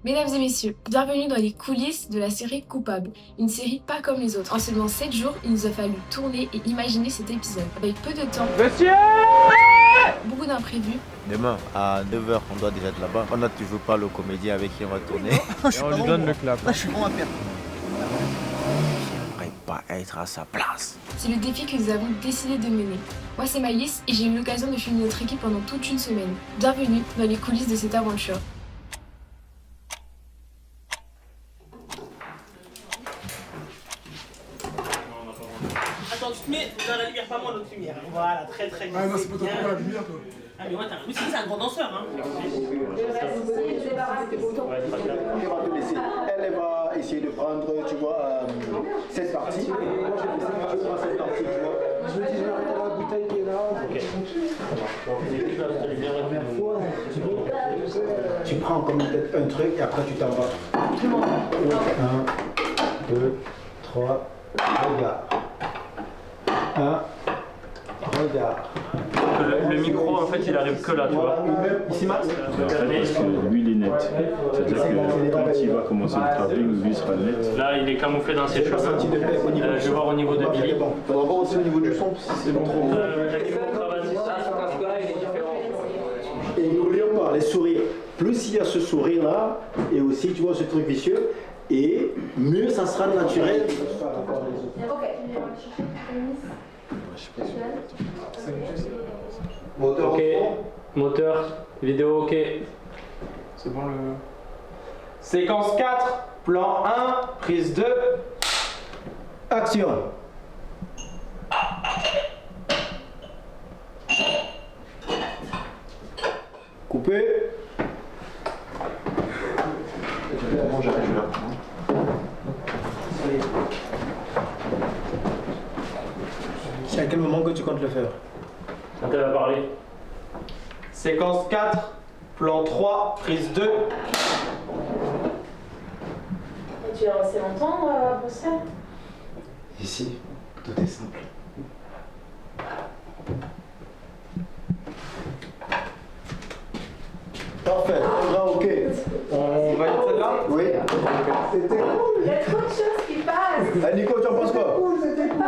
Mesdames et messieurs, bienvenue dans les coulisses de la série Coupable, une série pas comme les autres. En seulement 7 jours, il nous a fallu tourner et imaginer cet épisode. Avec peu de temps, Monsieur, beaucoup d'imprévus. Demain, à 9h, on doit déjà être là-bas. On n'a toujours pas le comédien avec qui on va tourner. et on lui donne le clap. Là, je suis vraiment à perdre. J'aimerais pas être à sa place. C'est le défi que nous avons décidé de mener. Moi c'est Maïs et j'ai eu l'occasion de filmer notre équipe pendant toute une semaine. Bienvenue dans les coulisses de cette aventure. Attends, tu te mets dans la lumière, pas moi notre lumière. Voilà, très très bien. Ah non, c'est pas toi qui la lumière, toi. Ah, mais ouais, oui, c'est un grand danseur, hein. Elle va essayer de prendre, tu vois, cette partie. Moi, je prends cette partie, tu vois. Je me dis, je vais arrêter la bouteille qui est là. Tu prends comme peut-être un truc et après tu t'en vas. 1, 2, 3, regarde. 1, regarde. Le micro, en fait, il arrive que là, tu vois. Ici, Max. Parce que lui, il est net. C'est-à-dire que quand il va commencer le travelling, lui sera net. Là, il est camouflé dans ses cheveux. Je vais voir au niveau de Billy. Il faudra voir aussi au niveau du son, si c'est bon trop. Et n'oublions pas, les sourires. Plus il y a ce sourire-là, et aussi, tu vois, ce truc vicieux, et mieux ça sera naturel. Moteur Ok, moteur, vidéo, ok. C'est bon le... Séquence 4, plan 1, prise 2. action. Coupé. J'arrive là. C'est à quel moment que tu comptes le faire? Quand elle va parler. Séquence 4, plan 3, prise 2. Et tu es resté longtemps à Bruxelles? Ici, tout est simple. Parfait, là, ok. On valide celle-là? Oui. C'était cool. Il y a trop de choses qui passent. Ah, Nico, tu en penses quoi? C'était cool.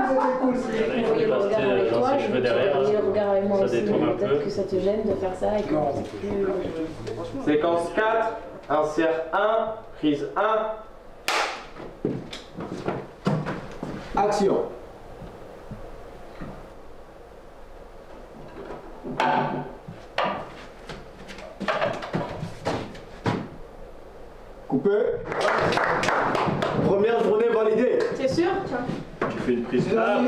Il Oui, le regard avec genre, toi, si je je vais derrière, le regard avec moi ça aussi, détourne mais un peu. peut-être que ça te gêne de faire ça et que c'est plus... Séquence 4, insert 1, prise 1. Action. Coupé. Première journée validée. C'est sûr? Tiens. Tu fais une prise de... On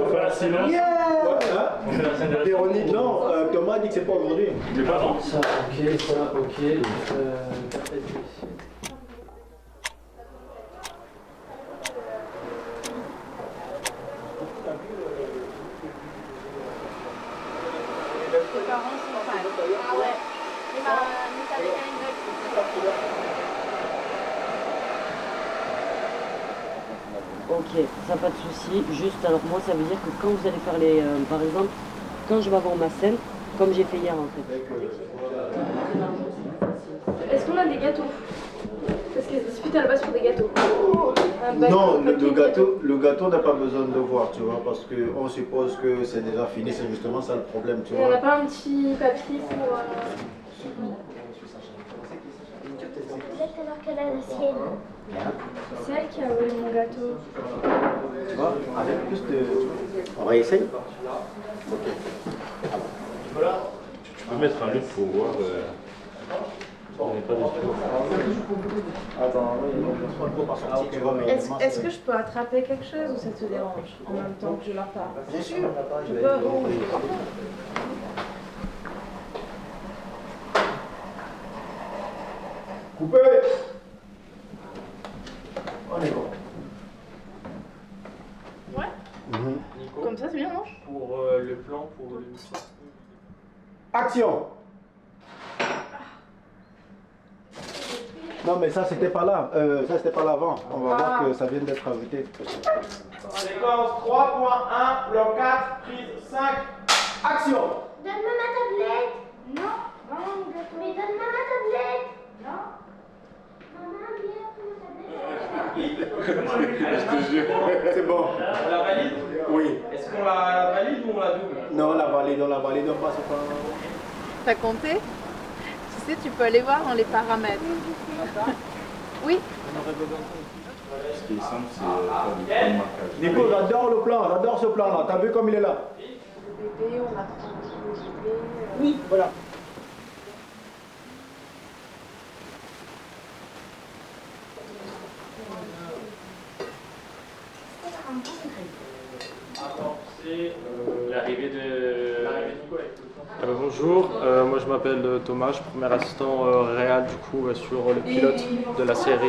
fait la silence. On fait la scène de la... Véronique, non, Thomas dit que c'est pas aujourd'hui. Mais pardon. Ça, ok. Tes parents sont fans. Ah ouais. Mais ça avait Ok, ça pas de souci. Juste, alors moi, ça veut dire que quand vous allez faire les... par exemple, quand je vais avoir ma scène, comme j'ai fait hier en fait. Est-ce qu'on a des gâteaux? Parce qu'ils se disputent à la base sur des gâteaux. Non, le gâteau n'a pas besoin de le voir, tu vois, parce qu'on suppose que c'est déjà fini, c'est justement ça le problème, tu Et on n'a vois. pas un petit papier pour... Peut-être alors qu'elle a la sienne. C'est elle qui a volé mon gâteau. Tu vois, avec plus de... On va essayer. Tu peux mettre un loop pour voir... On n'est pas des Attends, tu vois, mais... Est-ce que je peux attraper quelque chose ou ça te dérange en même temps que je leur parle? Bien sûr. Je peux. Coupé. On est bon. Ouais. Comme ça, c'est bien, non? Pour le plan, pour le... Action. Non mais ça c'était pas là, ça c'était pas l'avant. On va voir que ça vient d'être ajouté. Séquence 3.1, plan 4, prise 5. Action. Donne-moi ma tablette. Non, mais donne-moi ma tablette. te jure. C'est bon. On la valide? Oui. Est-ce qu'on la valide ou on la double? Non, la valide, on passe pas. T'as compté? Tu sais, tu peux aller voir dans les paramètres. Oui. Ce qui est simple, c'est faire du point de marquage. Nico, j'adore le plan, j'adore ce plan-là. T'as vu comme il est là? Le bébé, on apprend le bébé. Oui, voilà. L'arrivée de bonjour, moi je m'appelle Thomas, je suis premier assistant réel du coup sur le pilote de la série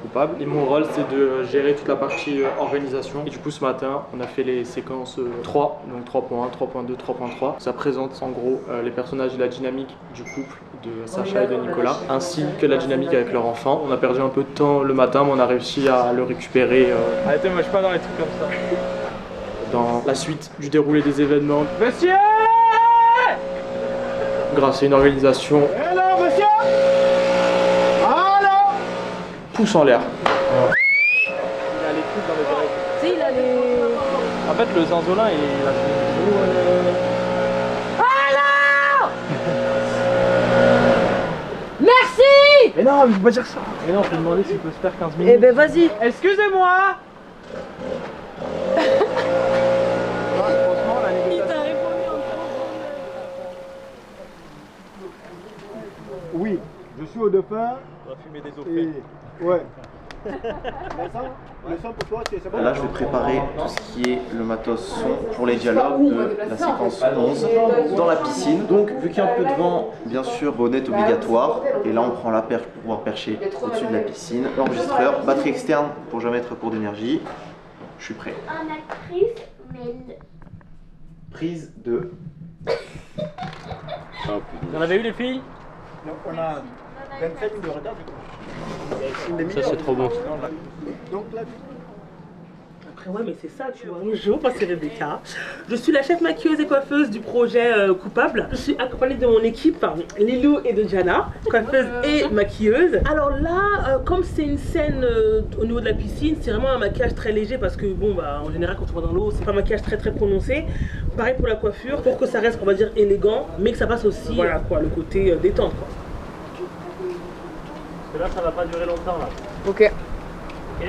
Coupable. Et mon rôle c'est de gérer toute la partie organisation. Et du coup ce matin on a fait les séquences 3, donc 3.1, 3.2, 3.3. Ça présente en gros les personnages et la dynamique du couple de Sacha et de Nicolas, ainsi que la dynamique avec leur enfant. On a perdu un peu de temps le matin mais on a réussi à le récupérer. Arrêtez, moi je suis pas dans les trucs comme ça. Dans la suite du déroulé des événements. Monsieur! Grâce à une organisation. Hello, monsieur! Allô! Pouce en l'air. Il a les trucs dans les oreilles. Tu sais, il a les... En fait, le Zanzolin, il a fait gros. Merci! Mais non, mais faut pas dire ça. Mais non, faut demander s'il peut se faire 15 minutes. Eh ben vas-y. Excusez-moi! Oui, je suis au dauphin. On va fumer des Et... Ouais. Le son pour toi, c'est bon? Là, je vais préparer tout ce qui est le matos son pour les dialogues de la séquence 11 dans la piscine. Donc, vu qu'il y a un peu de vent, bien sûr, bonnette obligatoire. Et là, on prend la perche pour pouvoir percher au-dessus de la piscine. L'enregistreur, batterie externe pour jamais être à court d'énergie. Je suis prêt. En actrice, mais... Prise 2. Vous en avez eu les filles? Non, on a 25 minutes de retard. Ça c'est trop bon. Donc là, Après ouais mais c'est ça tu vois. Bonjour, moi c'est Rebecca. Je suis la chef maquilleuse et coiffeuse du projet Coupable. Je suis accompagnée de mon équipe, Lilou et de Diana, coiffeuse et maquilleuse. Alors là, comme c'est une scène au niveau de la piscine, c'est vraiment un maquillage très léger parce que bon bah en général quand on va dans l'eau, c'est pas un maquillage très prononcé. Pareil pour la coiffure, pour que ça reste on va dire élégant, mais que ça passe aussi voilà quoi, le côté détente quoi. Parce que là ça va pas durer longtemps là. Ok. Ok.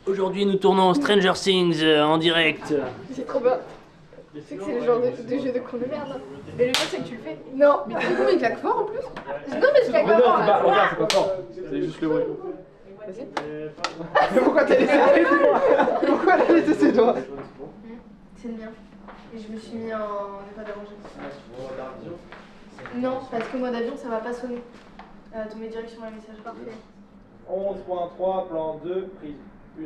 Aujourd'hui nous tournons Stranger Things en direct. C'est trop bien. Tu sais que c'est le genre de jeu de con de merde. Mais le mieux c'est que tu le fais. Non. Mais du coup il claque fort en plus. Non mais je claque pas fort. Regarde, c'est pas fort. C'est juste le bruit. Vas-y. Pourquoi t'as laissé ses doigts? Pourquoi elle a laissé ses doigts? C'est le mien. Et je me suis mis en état d'arranger. Non, parce que mode avion ça va pas sonner. Tomber direct sur un message parfait. 11.3, plan 2, prise 1.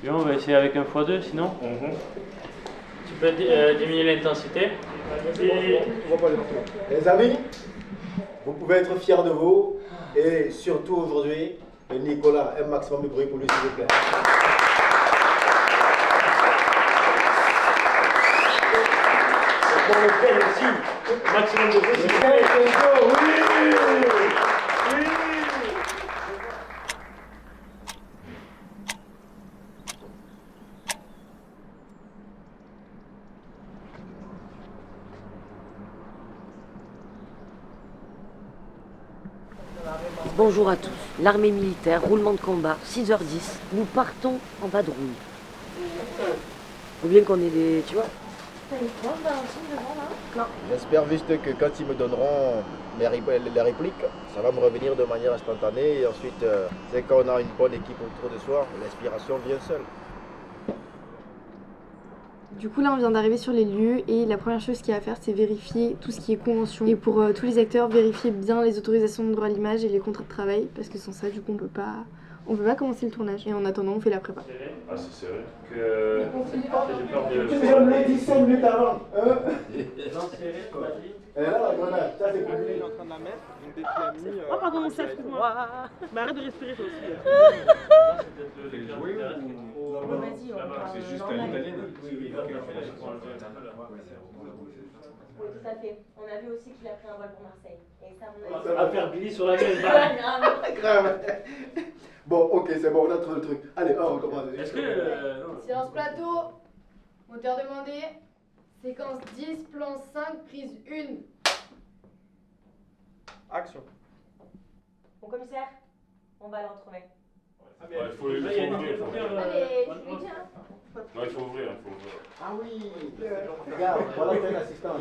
Bien, on va essayer avec un x2 sinon. Tu peux diminuer l'intensité. les amis, vous pouvez être fiers de vous. Et surtout aujourd'hui, Nicolas, un maximum de bruit pour lui, s'il vous plaît. Pour le père aussi, maximum de bruit. Bonjour à tous. L'armée militaire, roulement de combat, 6h10. Nous partons en vadrouille. Faut bien qu'on ait des... tu vois. J'espère juste que quand ils me donneront les répliques, ça va me revenir de manière instantanée. Et ensuite, c'est quand on a une bonne équipe autour de soi, l'inspiration vient seule. Du coup là on vient d'arriver sur les lieux et la première chose qu'il y a à faire c'est vérifier tout ce qui est convention. Et pour tous les acteurs, vérifier bien les autorisations de droit à l'image et les contrats de travail parce que sans ça du coup on on peut pas commencer le tournage. Et en attendant, on fait la prépa. Ah, c'est serré. Que j'ai peur de... 17 minutes avant. Et là, voilà, ça c'est compliqué. Il est en train de la mettre, une des filles a mis... Oh pardon, mon chef, excuse-moi. Mais arrête de respirer toi aussi. C'est joué ou... Vas-y, C'est juste à l'italienne. Oui, tout à fait. On a vu aussi qu'il a pris un vol pour Marseille. Et ça, on a... Ça va faire Billy sur la gueule. Grave. Bon, ok, c'est bon, on a trouvé le truc. Allez, on recommence. Est-ce que... Silence plateau. Moteur demandé. Séquence 10, plan 5, prise 1. Action. Mon commissaire, on va le retrouver. Il faut ouvrir. Allez, je lui tiens. Non, il faut ouvrir. Ah oui, regarde, voilà ton assistant.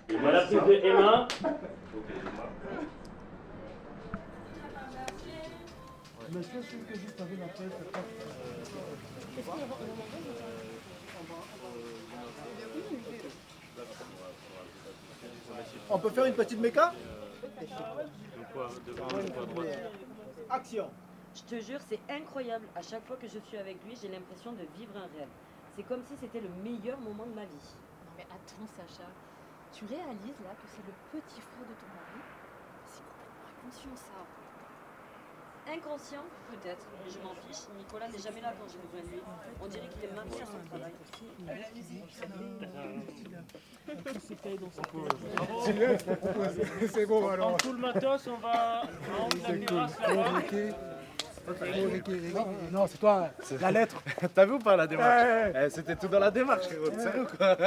Voilà la prise de Emma. Monsieur, je que juste avec la presse, on peut faire une petite méca? Action. Je te jure, c'est incroyable. À chaque fois que je suis avec lui, j'ai l'impression de vivre un rêve. C'est comme si c'était le meilleur moment de ma vie. Non mais attends Sacha, tu réalises là que c'est le petit frère de ton mari? C'est complètement inconscient ça. Inconscient, peut-être, mais je m'en fiche. Nicolas n'est jamais là quand j'ai besoin de lui. On dirait qu'il est maintenu à son travail. C'est bon alors. On prend tout le matos, on va en haut de la terrasse là-bas. Non, c'est toi, la lettre. T'as vu ou pas la démarche? C'était tout dans la démarche, frérot. Sérieux quoi?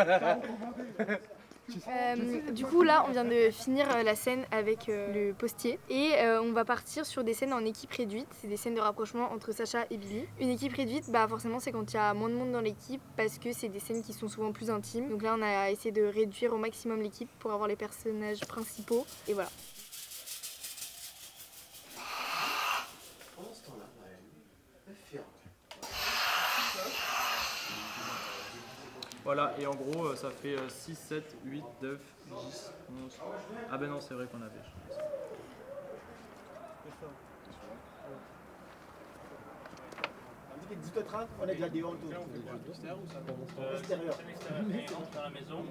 Du coup là on vient de finir la scène avec le postier et on va partir sur des scènes en équipe réduite, c'est des scènes de rapprochement entre Sacha et Billy. Une équipe réduite, bah forcément c'est quand il y a moins de monde dans l'équipe parce que c'est des scènes qui sont souvent plus intimes. Donc là on a essayé de réduire au maximum l'équipe pour avoir les personnages principaux et voilà. Voilà, et en gros, ça fait 6, 7, 8, 9, 10, 11. Ah ben non, c'est vrai qu'on avait. On dit que 18h30, on est déjà dehors. Extérieur. Et on rentre dans la maison.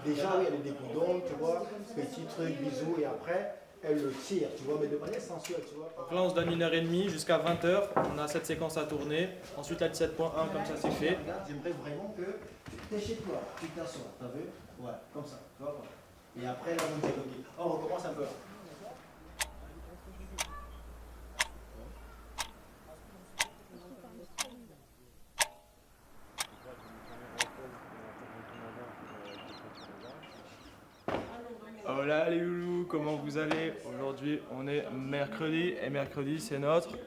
Déjà, oui, il y a des dégoudons, tu vois, petit truc, bisous, et après, elle le tire, tu vois, mais de manière sensuelle, tu vois. Donc là, on se donne 1h30 jusqu'à 20h. On a cette séquence à tourner. Ensuite, la 17.1, comme ça, c'est fait. J'aimerais vraiment que tu es chez toi, tu t'assois, t'as vu? Ouais, comme ça, tu vois. Et après, là, on dit, ok, on recommence un peu. Oh là les loulous, comment vous allez? Aujourd'hui on est mercredi et mercredi c'est notre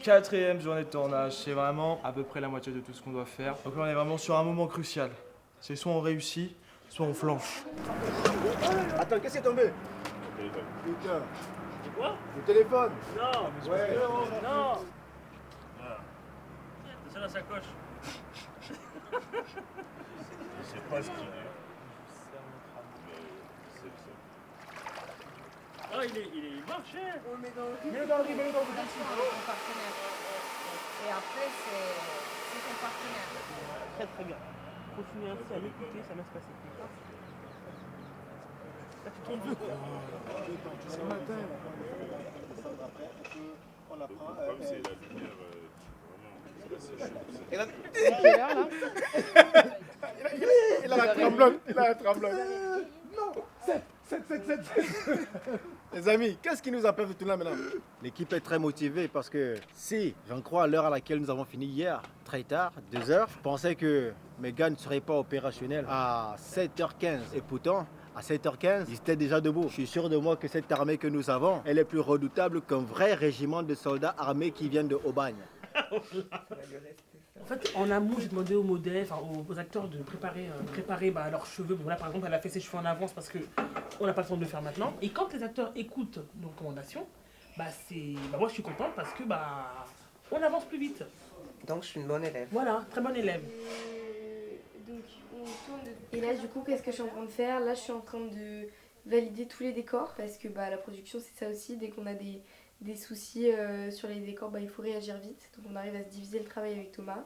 4e journée de tournage. C'est vraiment à peu près la moitié de tout ce qu'on doit faire. Donc là on est vraiment sur un moment crucial. C'est soit on réussit, soit on flanche. Attends, qu'est-ce qui est tombé? Putain. C'est quoi? Le téléphone. Non. Ouais. Non. C'est ça la sacoche. Je sais pas ce qu'il est. Ah, il marche, hein? On met dans le riz. Mets dans le riz, mets dans le riz. Son partenaire. Et après, c'est son partenaire. Très très bien. Continuez ainsi à l'écouter, ça va se passer. Ce matin, on apprend. Comme c'est la lumière, vraiment, Et là, Quelle heure là? il a la tremblote, il a la tremblote. Non, 7. Les amis, qu'est-ce qui nous a perdu tout là maintenant? L'équipe est très motivée parce que si j'en crois à l'heure à laquelle nous avons fini hier, très tard, 2h, je pensais que mes gars ne seraient pas opérationnels à 7h15. Et pourtant, à 7h15, ils étaient déjà debout. Je suis sûr de moi que cette armée que nous avons, elle est plus redoutable qu'un vrai régiment de soldats armés qui viennent de Aubagne. En fait, en amont, j'ai demandé aux modèles, enfin aux acteurs de préparer leurs cheveux. Bon, là, par exemple, elle a fait ses cheveux en avance parce qu'on n'a pas le temps de le faire maintenant. Et quand les acteurs écoutent nos recommandations, moi, je suis contente parce que on avance plus vite. Donc, je suis une bonne élève. Voilà, très bonne élève. Donc, on Et là, du coup, qu'est-ce que je suis en train de faire? Là, je suis en train de valider tous les décors parce que la production, c'est ça aussi. Dès qu'on a des soucis sur les décors, il faut réagir vite. Donc, on arrive à se diviser le travail avec Thomas.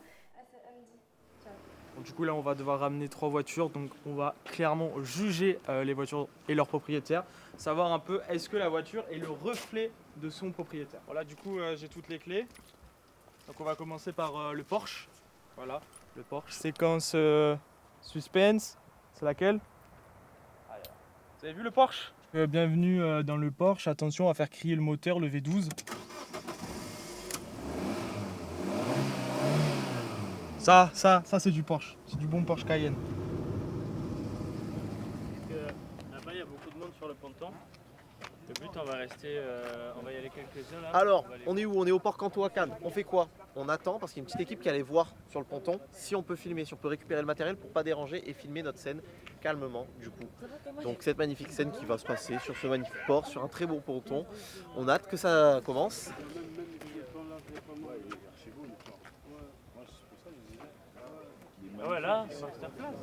Bon, du coup, là, on va devoir ramener 3 voitures. Donc, on va clairement juger les voitures et leurs propriétaires. Savoir un peu est-ce que la voiture est le reflet de son propriétaire. Voilà, du coup, j'ai toutes les clés. Donc, on va commencer par le Porsche. Voilà, le Porsche. Séquence suspense. C'est laquelle? Vous avez vu le Porsche? Bienvenue dans le Porsche. Attention à faire crier le moteur, le V12. Ça c'est du Porsche. C'est du bon Porsche Cayenne. Là-bas, il y a beaucoup de monde sur le ponton. Le but, on va rester, on va y aller quelques-uns là. Alors, on est où? On est au port Canto à Cannes. On fait quoi? On attend parce qu'il y a une petite équipe qui allait voir sur le ponton si on peut filmer, si on peut récupérer le matériel pour pas déranger et filmer notre scène calmement du coup. Donc cette magnifique scène qui va se passer sur ce magnifique port, sur un très beau ponton. On a hâte que ça commence. Ah ouais, là, c'est masterclass.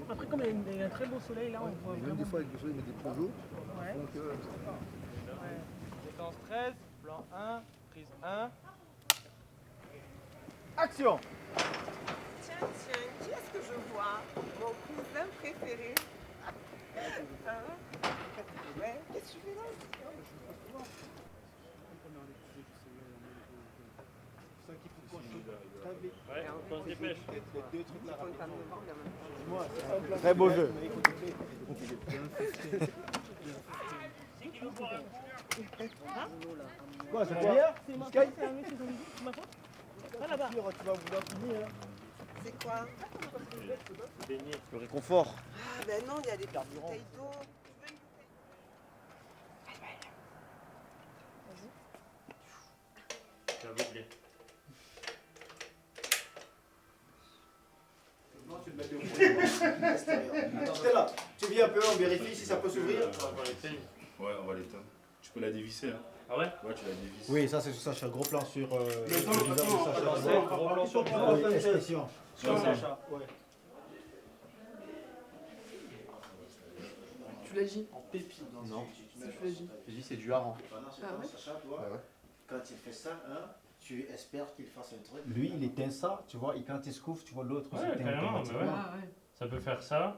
Après, comme il y a un très beau soleil, là, on voit vraiment... Des fois, avec le soleil, il met des projets. Ouais. Séquence 13, plan 1, prise 1. Action! Tiens, qui est-ce que je vois? Mon cousin préféré. Ouais, qu'est-ce que tu fais là? Ouais, on se dépêche. Très beau jeu. Quoi, c'est quoi? Sky? Ah, là-bas. Tu vas vouloir finir. C'est quoi? Le réconfort. Ah ben non, il y a des bouteilles d'eau. C'est aveuglé. Non, tu le mets au T'es là. Tu viens un peu, on vérifie si ça peut s'ouvrir. Ouais, on va l'éteindre. Tu peux la dévisser. Hein. Ah ouais? Ouais, tu la dévisses. Oui, ça c'est Sacha, gros plan sur le visage de Sacha. Gros plan sur l'expression. Sur Sacha, ouais. Tu l'agis En pépite. Non. Tu l'agis. C'est du hareng. Ah ouais? Sacha, toi, quand il fait ça, tu espères qu'il fasse un truc. Lui, il éteint ça, tu vois, et quand il se couvre, tu vois l'autre Ouais, carrément, mais ouais. Ah ouais. Ça peut faire ça.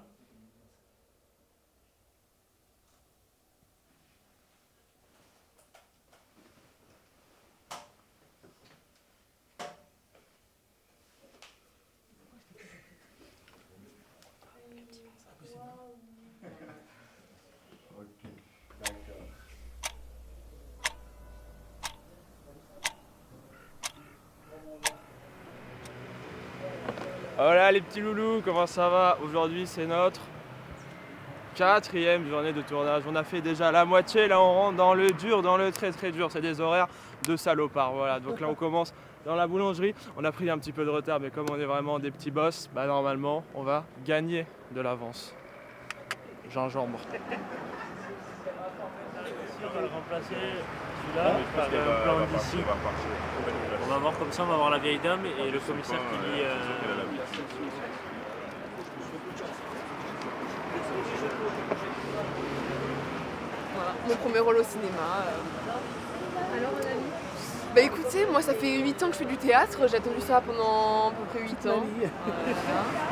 Voilà les petits loulous, comment ça va? Aujourd'hui c'est notre 4e journée de tournage. On a fait déjà la moitié, là on rentre dans le dur, dans le très très dur. C'est des horaires de salopard, voilà. Donc là on commence dans la boulangerie. On a pris un petit peu de retard, mais comme on est vraiment des petits boss, normalement on va gagner de l'avance. Gingembre. Si on va le remplacer celui-là par un plan d'ici. On va voir comme ça, on va voir la vieille dame et le commissaire qui dit. Voilà, mon premier rôle au cinéma. Alors, on a vu. Bah écoutez, moi ça fait 8 ans que je fais du théâtre, j'ai attendu ça pendant à peu près 8 ans. Voilà.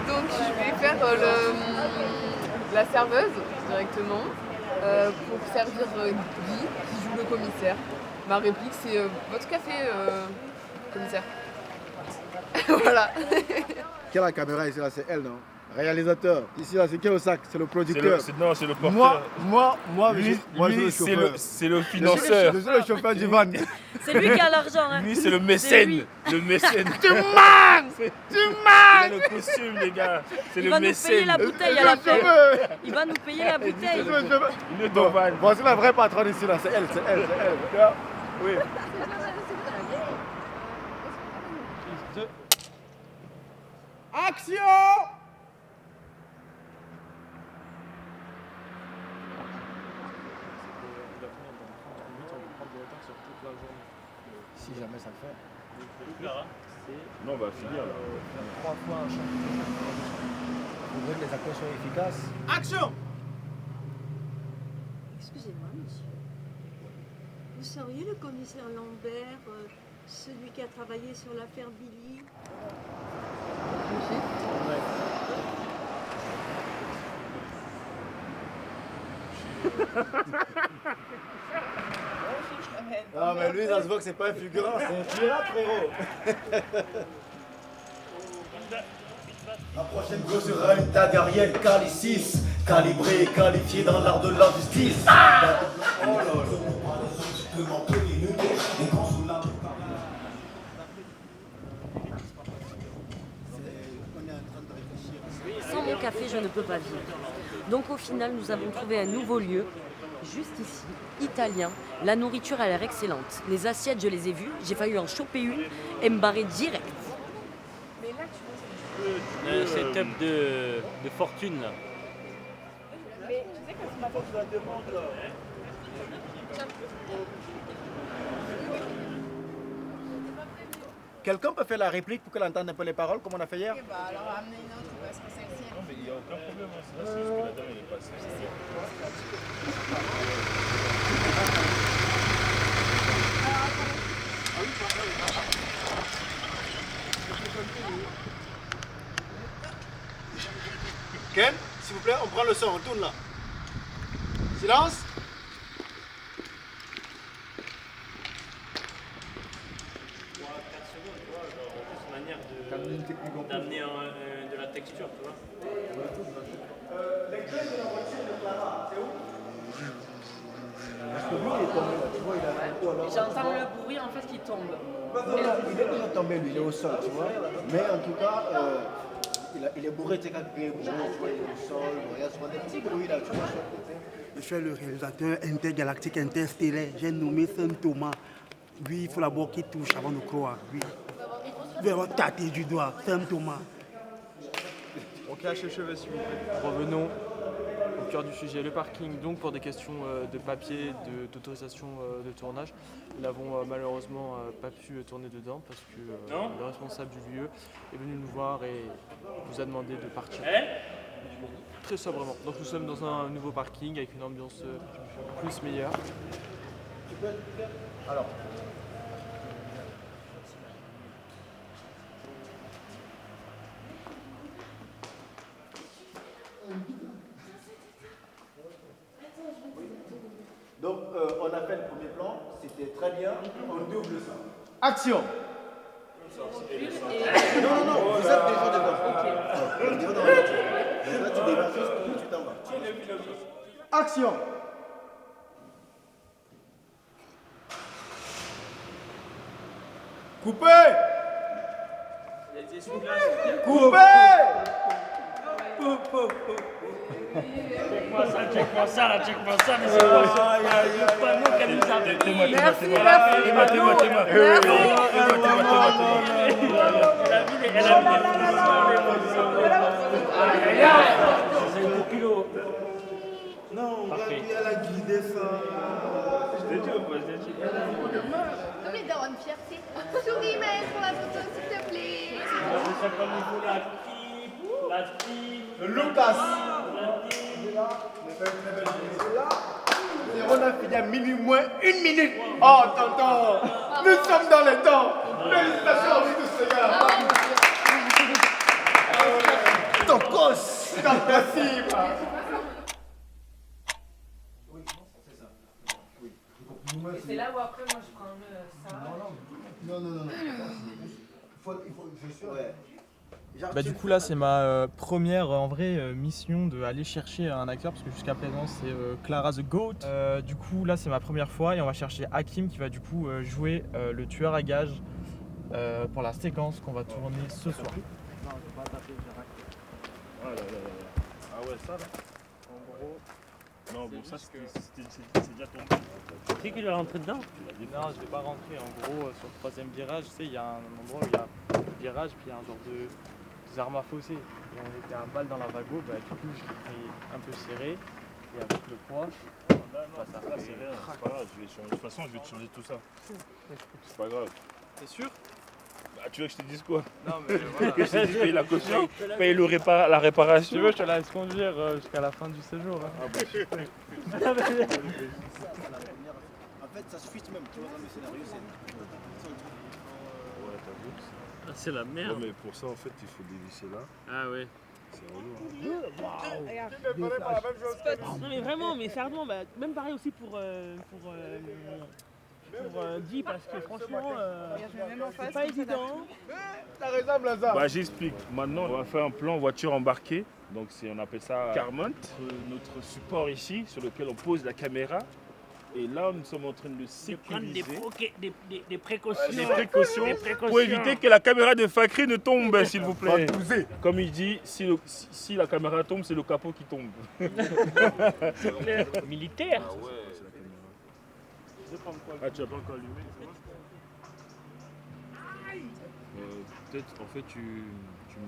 Donc je vais faire la serveuse directement pour servir Guy qui joue le commissaire. Ma réplique c'est votre café commissaire. Voilà. Quelle la caméra ici là, c'est elle, non? Réalisateur. Ici là, c'est qui au sac? C'est le producteur. Non, c'est le porteur. Moi, lui, c'est le financeur. Je suis le chauffeur du van. C'est lui qui a l'argent, hein. Lui, c'est le mécène. Le mécène. Tu manques! Tu manques! Le costume, les gars. C'est Il le va nous payer mécène. la bouteille à la fin. Il va nous payer la bouteille. Une d'Ovan. Voici la vraie patronne ici là, c'est elle, c'est elle, c'est elle. Tu vois? Oui. Action! Si jamais ça le fait. passer. Non, on va finir là. 3 fois un champion. Vous voulez que les actions soient efficaces. Action! Excusez-moi, monsieur. Vous seriez le commissaire Lambert, celui qui a travaillé sur l'affaire Billy? Non mais lui ça se voit que c'est pas un figurant, c'est un pirate frérot. La prochaine go sera une tag Ariel Kali 6, calibré et qualifié dans l'art de la justice. Oh là là. Sans mon café, je ne peux pas vivre. Donc au final, nous avons trouvé un nouveau lieu, juste ici, italien. La nourriture a l'air excellente. Les assiettes, je les ai vues. J'ai failli en choper une et me barrer direct. Mais là, tu vois, Un setup de fortune là. mais tu sais que ce matin, tu la demandes là. Quelqu'un peut faire la réplique pour qu'elle entende un peu les paroles comme on a fait hier? Ok, bah alors amenez une autre parce que celle-ci. Non, mais il n'y a aucun problème. Hein. C'est juste que la dame elle est passée. Ken, s'il vous plaît, on prend le son, on tourne là. Silence. Manière d'amener de la texture, tu vois. Les clés de la voiture de Clara, c'est où? Parce que lui il est tombé là, tu vois, il a un coup alors. J'entends le bruit en fait qui tombe. Il est déjà tombé lui, il est au sol, tu vois. Mais en tout cas, il est bourré, tu sais, quand il est bourré, tu vois, il est au sol, il y a souvent des petits bruits là, tu vois. Je suis le réalisateur intergalactique interstellaire, j'ai nommé Saint Thomas. Oui, il faut d'abord qu'il touche avant de croire, oui. Vous allez tâter du doigt, Saint Thomas. On cache les cheveux s'il vous plaît. Revenons au cœur du sujet, le parking. Donc pour des questions de papier, d'autorisation de tournage, nous n'avons malheureusement pas pu tourner dedans parce que le responsable du lieu est venu nous voir et nous a demandé de partir. Très sobrement. Donc nous sommes dans un nouveau parking avec une ambiance plus meilleure. Alors. Donc, on a fait le premier plan, c'était très bien, on double ça. Action! Non, vous êtes déjà dedans. Ok. Déjà dans la voiture. Donc là, tu démarres juste, tu t'en vas. Action! Coupez! Coupez! Check-moi ça là, mais c'est quoi ça? Le panneau qu'elle nous a pris. Merci. Non, elle a guidé ça. Je t'ai dit, je t'ai dit. Comme les darons de fierté. Souris, maître, pour la photo, s'il te plaît. La petite. Lucas! On a fini à minuit moins 1 minute. Oh, tonton, nous sommes dans les temps. Félicitations à vous tous, les gars. Tocos, merci. Et c'est là où après moi je prends ça. Non. Je suis ouais. Bah, du coup là c'est ma première en vrai mission d'aller chercher un acteur parce que jusqu'à présent c'est Clara the Goat. Du coup là c'est ma première fois et on va chercher Hakim qui va du coup jouer le tueur à gages pour la séquence qu'on va tourner ce soir. Ah ouais ça là. En gros. Non bon ça c'est déjà tombé. Tu sais qu'il va rentrer dedans? Non je vais pas rentrer, en gros sur le troisième virage tu sais il y a un endroit où il y a un virage puis il y a un genre de armes à fausser. Et on était à balle dans la vago, bah, du coup je l'ai pris un peu serré et avec le poids. Ça c'est rien, c'est pas grave, je vais changer. De toute façon je vais te changer tout ça. C'est pas grave. T'es sûr? Bah tu veux que je te dise quoi? Non, mais voilà. Que je te dise payer la caution, payer la réparation. Si tu veux, je te laisse conduire jusqu'à la fin du séjour. Hein. Ah bah super. En fait, ça suffit même, tu vois, dans le scénario, c'est Ouais, t'as vu? Ah, c'est la merde. Ouais, mais pour ça, en fait, il faut dévisser là. Ah ouais. C'est relou. Non mais vraiment, mais sérieusement, même pareil aussi pour Guy, parce que franchement, c'est pas évident. T'as raison, Blaza. Bah, j'explique. Maintenant, on va faire un plan voiture embarquée. Donc, on appelle ça Carmont. Notre support ici, sur lequel on pose la caméra. Et là, nous sommes en train de sécuriser. Des précautions. Des précautions pour éviter que la caméra de Fakri ne tombe, s'il vous plaît. Comme il dit, si la caméra tombe, c'est le capot qui tombe. Militaire. Ah ouais. Ah, tu n'as pas encore allumé, ça va? Peut-être, en fait, tu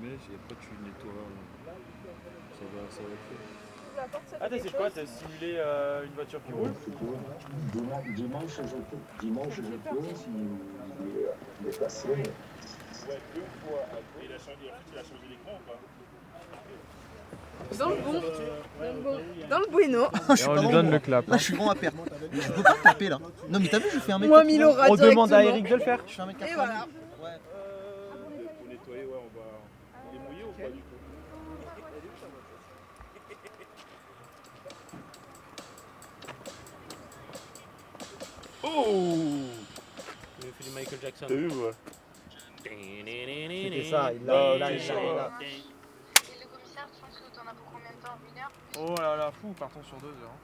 mets et après tu nettoies. Ça va le faire. Ah, c'est quoi? T'as simulé une voiture qui roule? Dimanche, je peux, s'il est passé. Ouais, 2 fois. Il a changé l'écran ou pas? Dans le bon. Dans le bueno. Et on lui donne le clap. Là, je suis grand à perdre. Je peux pas taper là. Non, mais t'as vu, je fais un mètre. Moi, Milora, On demande à Eric de le faire. Je fais un mètre. Et voilà. Pour nettoyer, ouais, on va. Il est mouillé ou pas du coup? Oh! Il a fait du Michael Jackson. T'as vu, ouais? C'était ça, il l'a. Et le commissaire, tu penses que t'en as pour combien de temps? 1 heure? Oh là là, fou, partons sur 2 heures.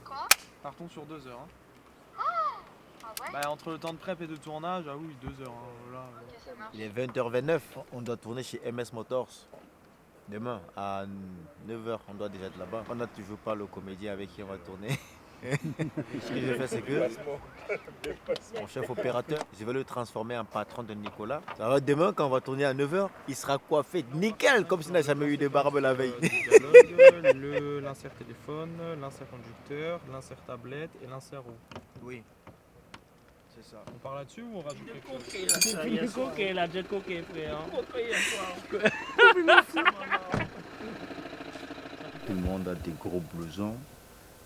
Quoi? Partons sur 2 heures. Ah ouais? Bah, entre le temps de prep et de tournage, ah oui, 2 heures. Là, Ok, ça marche. Il est 20h29, on doit tourner chez MS Motors. Demain à 9h, on doit déjà être là-bas. On n'a toujours pas le comédien avec qui on va tourner. Ce que je vais faire, c'est que mon chef opérateur, je vais le transformer en patron de Nicolas. Alors demain, quand on va tourner à 9h, il sera coiffé nickel, comme s'il n'a jamais eu de barbe la veille. L'insert téléphone, l'insert conducteur, l'insert tablette et l'insert roue. Oui. C'est ça. On parle là-dessus ou on rajoute quelque chose? Il est coquet, là, j'ai coquet, frère. Tout le monde a des gros blousons.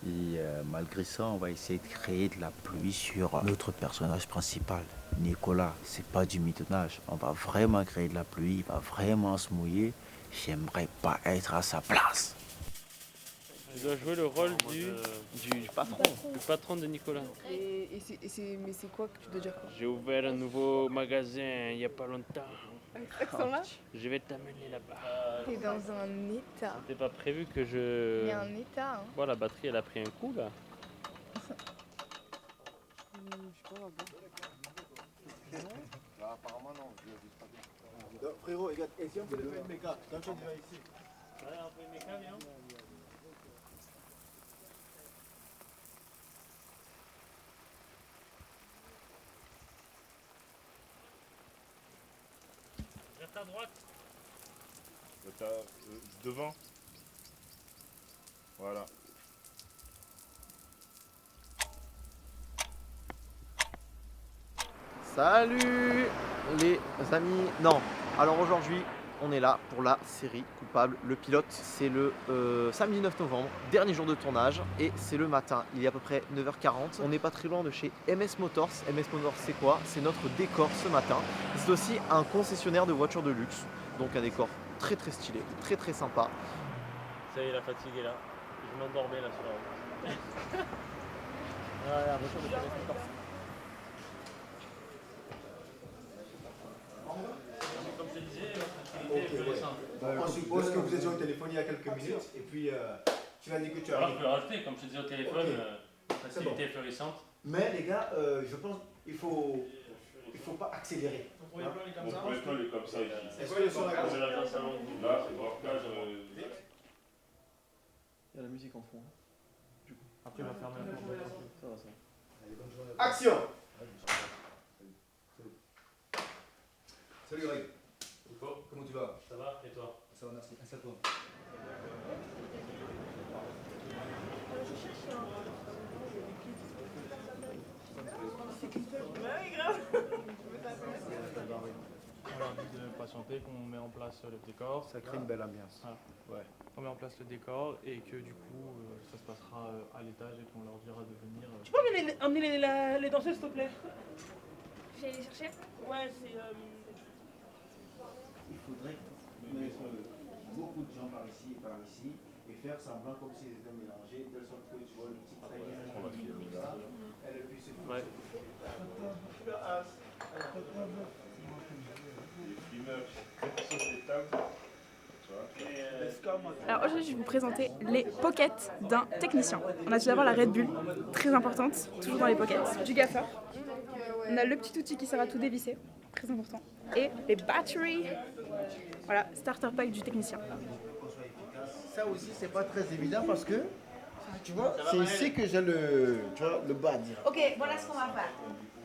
Et malgré ça, on va essayer de créer de la pluie sur notre personnage principal, Nicolas. C'est pas du mitonnage. On va vraiment créer de la pluie, il va vraiment se mouiller. J'aimerais pas être à sa place. Je dois jouer le rôle du patron. Du patron de Nicolas. Mais c'est quoi que tu dois dire quoi? J'ai ouvert un nouveau magasin il n'y a pas longtemps. Avec cet accent-là? Je vais t'amener là-bas. T'es dans un état. C'était pas prévu que je... Mais un état, hein. Bon, la batterie, elle a pris un coup, là. Je sais pas, Apparemment, non. Frérot, regarde, et si on fait le méca, quand tu vas ici. Ouais, on fait le méca, viens. Reste à droite. Devant. Voilà. Salut les amis. Non, alors aujourd'hui on est là pour la série Coupable. Le pilote, c'est le samedi 9 novembre, dernier jour de tournage et c'est le matin, il est à peu près 9h40. On n'est pas très loin de chez MS Motors. MS Motors, c'est quoi? C'est notre décor ce matin. C'est aussi un concessionnaire de voitures de luxe, donc un décor très très stylé, très très sympa. Ça y est, la fatigue est là. Je m'endormais là sur la route. La voiture de MS Motors. On suppose que vous étiez au téléphone il y a quelques minutes et puis tu m'as dit que tu Alors, arrives. je peux le rajouter, comme je te disais au téléphone, facilité florissante. Mais les gars, je pense qu'il faut pas accélérer. Mon projet est comme ça. Est-ce que le son est comme ça? Là, c'est blocage. Il y a la musique en fond. Après, il va fermer la porte. Ça va, ça. Action! Salut Greg. Comment tu vas? Ça va, et toi? Ça va, merci. Assieds-toi. Ouais, grave. patienter qu'on met en place le décor. Ça crée une belle ambiance. Voilà. Ouais. On met en place le décor et que du coup ça se passera à l'étage et qu'on leur dira de venir. Tu peux emmener les danseuses, s'il te plaît? Je vais aller chercher. Ouais, c'est... Il faudrait mettre beaucoup de gens par ici et par ici et faire semblant comme si ils étaient mélangés, de sorte que tu vois le petit trait comme ça, elle puisse se Ouais. Alors aujourd'hui, je vais vous présenter les pockets d'un technicien. On a tout d'abord la Red Bull, très importante, toujours dans les pockets. Du gaffeur. On a le petit outil qui sert à tout dévisser, très important. Et les batteries. Voilà, starter pack du technicien. Ça aussi, c'est pas très évident parce que, tu vois, c'est ici que j'ai le bas à dire. Ok, voilà ce qu'on va faire.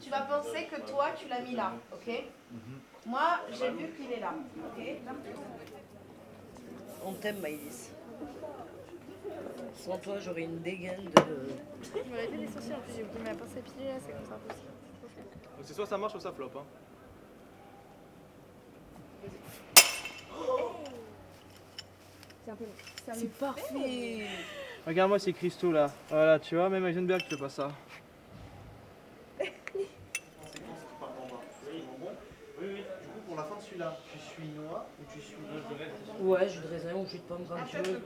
Tu vas penser que toi, tu l'as mis là, ok? Moi, j'ai vu qu'il est là, ok? On t'aime, Maïlis. Sans toi, j'aurais une dégaine de... Je me fait les sourcils en plus, j'ai oublié ma pince à pied là, c'est comme ça impossible. Donc c'est soit ça marche, soit ça flop. Hein. C'est parfait. Regarde-moi ces cristaux là. Voilà, tu vois, même Heisenberg ne fait pas ça. Oui, du coup, pour la fin de celui-là, tu suis noix ou tu suis Ouais, jus de raisin ou jus de pomme comme tu veux.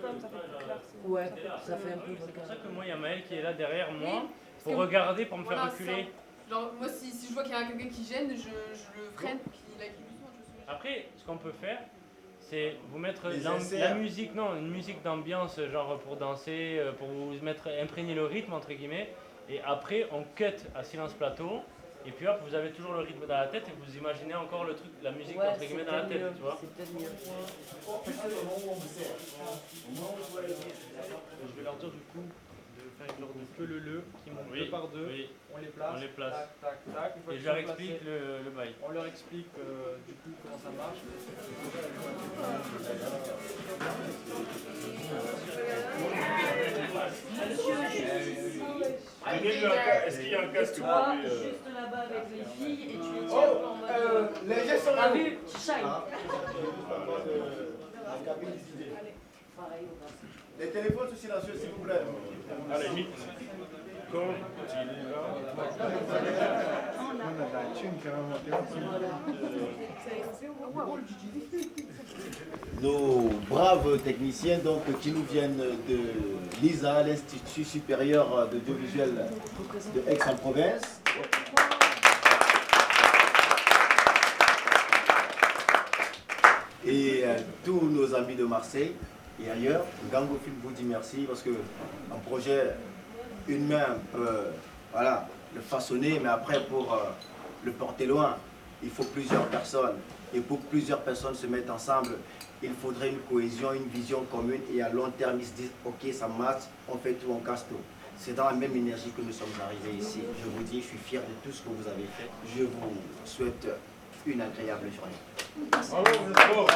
Ouais, ça fait un peu C'est pour ça que moi, il y a Maël qui est là derrière moi pour que- regarder, pour me faire Voilà, reculer. ça. Genre, moi, si je vois qu'il y a quelqu'un qui gêne, je le freine pour qu'il aille plus doucement. Après, ce qu'on peut faire, c'est vous mettre Les la inserts. musique, non, une musique d'ambiance, genre pour danser, pour vous mettre, imprégner le rythme, entre guillemets. Et après, on cut à silence plateau. Et puis hop, vous avez toujours le rythme dans la tête et vous imaginez encore le truc, la musique, entre guillemets, dans la tête, tu vois. C'est peut-être mieux. Je vais leur dire du coup de faire une genre de queue le qui monte Oui, deux par deux. oui. On les place. On les place. Tac, tac, tac. Une fois Et qu'ils je leur sont explique placés, le bail. On leur explique du coup comment ça marche. Est-ce qu'il y a un casque pour lui Juste là-bas avec les filles et tu les tiens Oh, en mode... les gestes sont T'as là. vu? Shine. Les téléphones sont silencieux, s'il vous plaît. À la limite, quand il est Nos braves techniciens donc, qui nous viennent de l'ISA, l'Institut supérieur d'audiovisuel de Aix-en-Provence. Et tous nos amis de Marseille et ailleurs, Gango Film vous dit merci parce que un projet, une main peut voilà, le façonner, mais après pour le porter loin, il faut plusieurs personnes. Et pour que plusieurs personnes se mettent ensemble, il faudrait une cohésion, une vision commune et à long terme ils se disent ok ça marche, on fait tout, on casse tout. C'est dans la même énergie que nous sommes arrivés ici. Je vous dis, je suis fier de tout ce que vous avez fait. Je vous souhaite une agréable journée. Bravo, vous êtes fort.